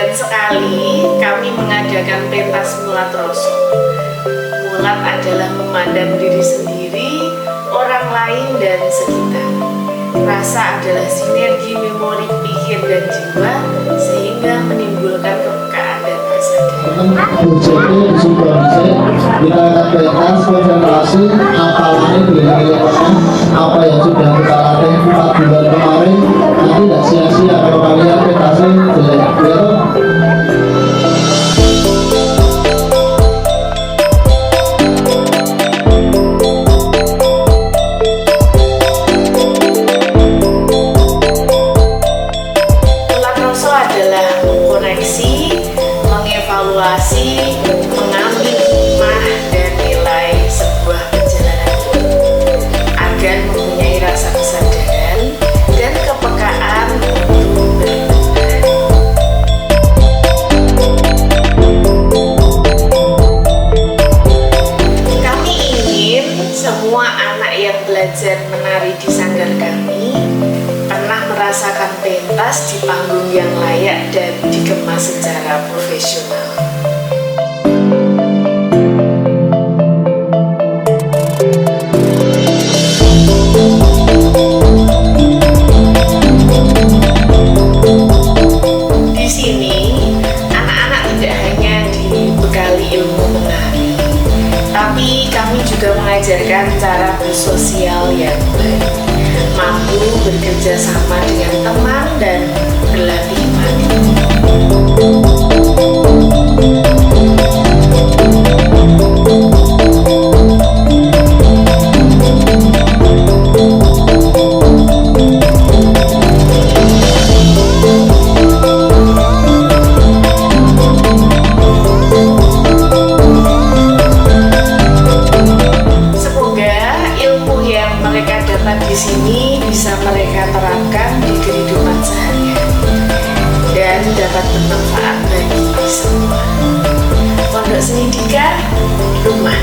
sebulan sekali kami mengadakan pentas mulat rasa. Mulat adalah memandang diri sendiri, orang lain, dan sekitar. Rasa adalah sinergi memori pikir dan jiwa sehingga menimbulkan kepekaan dan kesadaran. Jadi kita pentas konsentrasi apalagi apa yang sudah kita latih 4 bulan kemarin, nanti tidak sia-sia kalau kalian pentasnya jelek. Mengevaluasi, mengambil hikmah dan nilai sebuah perjalanan agar mempunyai rasa kesadaran dan kepekaan untuk berperan. Kami ingin semua anak yang belajar menari di sanggar kami pernah merasakan pentas di panggung yang layak dan dikemas secara profesional. Di sini, anak-anak tidak hanya dibekali ilmu menari, tapi kami juga mengajarkan cara bersosial yang baik, mampu bekerja sama dengan teman dan berlatih mandiri. Di sini bisa mereka terapkan di kehidupan sehari-hari dan dapat bermanfaat bagi semua. Pondok Seni Dika, rumah